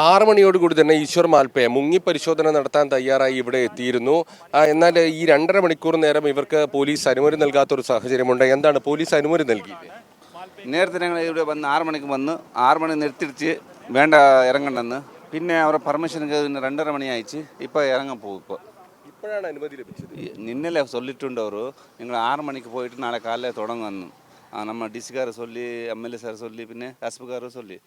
6 മണിയോടുകൂടി തന്നെ ഈശ്വർ മാൽപ്പയെ മുങ്ങി പരിശോധന നടത്താൻ തയ്യാറായി ഇവിടെ എത്തിയിരുന്നു. എന്നാൽ ഈ 2.5 മണിക്കൂർ നേരം ഇവർക്ക് പോലീസ് അനുമതി നൽകാത്തൊരു സാഹചര്യമുണ്ട്. എന്താണ് പോലീസ് അനുമതി നൽകിയത്? നേരത്തെ ഞങ്ങൾ ഇവിടെ വന്ന് 6 മണിക്ക് വന്ന് 6 മണി നിർത്തിച്ച് വേണ്ട ഇറങ്ങണ്ടെന്ന്, പിന്നെ അവരുടെ പെർമിഷൻ 2.5 മണി അയച്ച് ഇപ്പോൾ ഇറങ്ങാൻ പോകും. ഇപ്പോഴാണ് അനുമതി ലഭിച്ചത്. ഇന്നലെ ചൊല്ലിട്ടുണ്ട് അവർ, നിങ്ങൾ 6 മണിക്ക് പോയിട്ട് നാളെ കാലേ തുടങ്ങുന്നു. நம்ம டிசிக்காரை சொல்லி, எம்எல்ஏ சார் சொல்லி, പിന്നെ എസ്പിക്കാർ சொல்லി,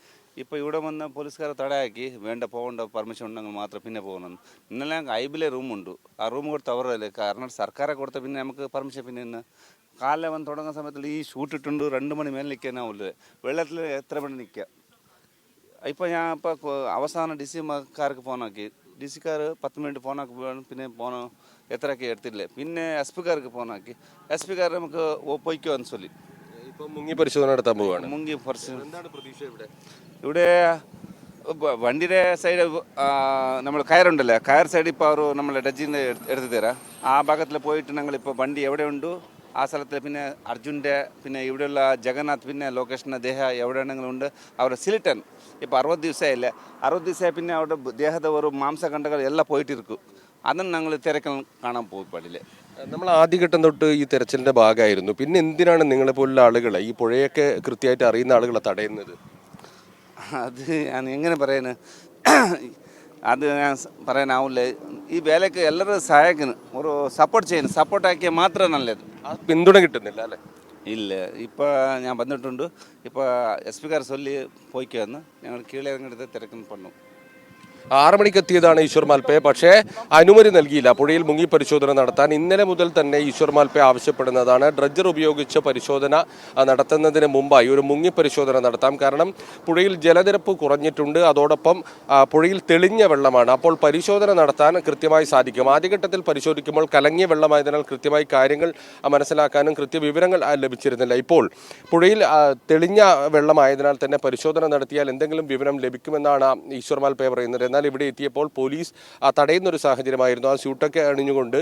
ഇപ്പോൾ ഇവിടെ വന്ന് പോലീസുകാരെ തടയാക്കി വേണ്ട പോകേണ്ട പെർമിഷൻ ഉണ്ടെങ്കിൽ മാത്രം പിന്നെ പോകണം. ഇന്നലെ ഞങ്ങൾക്ക് ഐബിലെ റൂമുണ്ട്, ആ റൂം കൊടുത്ത് അവരല്ലേ, കാരണം സർക്കാരെ കൊടുത്ത പിന്നെ നമുക്ക് പെർമിഷൻ പിന്നെ ഇന്ന് കാലിലെ വന്ന് തുടങ്ങുന്ന സമയത്തിൽ ഈ ഷൂട്ടിട്ടുണ്ട് 2 മണി മേലെ നിൽക്കാനാവില്ല, വെള്ളത്തിൽ എത്ര മണി നിൽക്കാം. ഇപ്പോൾ ഞാൻ ഇപ്പോൾ അവസാനം ഡി സിക്കാർക്ക് ഫോണാക്കി, ഡി സിക്കാർ 10 മിനിറ്റ് ഫോണാക്കി പിന്നെ ഫോണ് എത്രയൊക്കെ എടുത്തില്ലേ, പിന്നെ എസ്പിക്കാർക്ക് ഫോണാക്കി, എസ്പിക്കാർ നമുക്ക് പൊയ്ക്കോ എന്ന് ചൊല്ലി മുങ്ങി പരിശോധന നടത്താൻ പോവുകയാണ്. മുങ്ങി പരിശോധന എന്താണ് പ്രതീക്ഷ? ഇവിടെ വണ്ടിയുടെ സൈഡ് നമ്മൾ കയറുണ്ടല്ലോ, കയർ സൈഡ് ഇപ്പോൾ അവർ നമ്മളെ ഡജിന്ന് എടുത്തു തരാം. ആ ഭാഗത്തിൽ പോയിട്ട് ഞങ്ങളിപ്പോൾ വണ്ടി എവിടെ ഉണ്ടോ ആ സ്ഥലത്തിൽ, പിന്നെ അർജുൻ്റെ, പിന്നെ ഇവിടെയുള്ള ജഗന്നാഥ്, പിന്നെ ലൊക്കേഷൻ ദേഹ എവിടെയാണെങ്കിലും ഉണ്ട്. അവരുടെ സിലിട്ടൻ ഇപ്പോൾ 60 ദിവസമായില്ലേ, 60 ദിവസമായി പിന്നെ അവരുടെ ദേഹത്തെ ഒരു മാംസഖണ്ഡങ്ങൾ എല്ലാം പോയിട്ടിരിക്കും. അതൊന്നും ഞങ്ങൾ തിരക്കൽ കാണാൻ പോയി പാടില്ല. നമ്മൾ ആദ്യഘട്ടം തൊട്ട് ഈ തെരച്ചിലിന്റെ ഭാഗമായിരുന്നു. പിന്നെ എന്തിനാണ് നിങ്ങളെ പോലുള്ള ആളുകളെ, ഈ പുഴയൊക്കെ കൃത്യമായിട്ട് അറിയുന്ന ആളുകളെ തടയുന്നത്? അത് ഞാൻ എങ്ങനെ പറയാന്, അത് ഞാൻ പറയാനാവില്ല. ഈ വേലയ്ക്ക് എല്ലാവരും സഹായിക്കുന്നു, ഒരു സപ്പോർട്ട് ചെയ്യുന്നു, സപ്പോർട്ടാക്കിയാൽ മാത്രമേ നല്ലത്. ആ പിന്തുണ കിട്ടുന്നില്ല അല്ലേ? ഇല്ല, ഇപ്പോൾ ഞാൻ വന്നിട്ടുണ്ട്. ഇപ്പോൾ എസ്പിക്കാർ ചൊല്ലി പോയിക്കാന്ന്, ഞങ്ങൾ കീഴേ ഇറങ്ങിയെടുത്ത് തിരക്കുന്നു പണ്ണു. 6 മണിക്ക് എത്തിയതാണ് ഈശ്വർ മാൽപ്പയെ, പക്ഷേ അനുമതി നൽകിയില്ല പുഴയിൽ മുങ്ങി പരിശോധന നടത്താൻ. ഇന്നലെ മുതൽ തന്നെ ഈശ്വർ മാൽപ്പയെ ആവശ്യപ്പെടുന്നതാണ് ഡ്രഡ്ജർ ഉപയോഗിച്ച് പരിശോധന നടത്തുന്നതിന് മുമ്പായി ഒരു മുങ്ങി പരിശോധന നടത്താം. കാരണം പുഴയിൽ ജലനിരപ്പ് കുറഞ്ഞിട്ടുണ്ട്, അതോടൊപ്പം പുഴയിൽ തെളിഞ്ഞ വെള്ളമാണ്. അപ്പോൾ പരിശോധന നടത്താൻ കൃത്യമായി സാധിക്കും. ആദ്യഘട്ടത്തിൽ പരിശോധിക്കുമ്പോൾ കലങ്ങിയ വെള്ളമായതിനാൽ കൃത്യമായി കാര്യങ്ങൾ മനസ്സിലാക്കാനും കൃത്യവിവരങ്ങൾ ലഭിച്ചിരുന്നില്ല. ഇപ്പോൾ പുഴയിൽ തെളിഞ്ഞ വെള്ളമായതിനാൽ തന്നെ പരിശോധന നടത്തിയാൽ എന്തെങ്കിലും വിവരം ലഭിക്കുമെന്നാണ് ഈശ്വർ മാൽപ്പയെ പറയുന്നത്. എന്നാൽ ഇവിടെ എത്തിയപ്പോൾ പോലീസ് തടയുന്നൊരു സാഹചര്യമായിരുന്നു. ആ സ്യൂട്ടൊക്കെ അണിഞ്ഞുകൊണ്ട്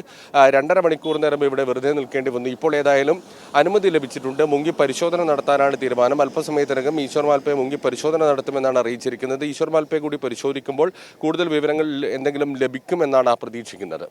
2.5 മണിക്കൂർ നേരം ഇവിടെ വെറുതെ നിൽക്കേണ്ടി വന്നു. ഇപ്പോൾ ഏതായാലും അനുമതി ലഭിച്ചിട്ടുണ്ട്. മുങ്ങി പരിശോധന നടത്താനാണ് തീരുമാനം. അല്പസമയത്തിനകം ഈശ്വർ മാൽപ്പയെ മുങ്ങി പരിശോധന നടത്തുമെന്നാണ് അറിയിച്ചിരിക്കുന്നത്. ഈശ്വർ മാൽപ്പയെ കൂടി പരിശോധിക്കുമ്പോൾ കൂടുതൽ വിവരങ്ങൾ എന്തെങ്കിലും ലഭിക്കുമെന്നാണ് പ്രതീക്ഷിക്കുന്നത്.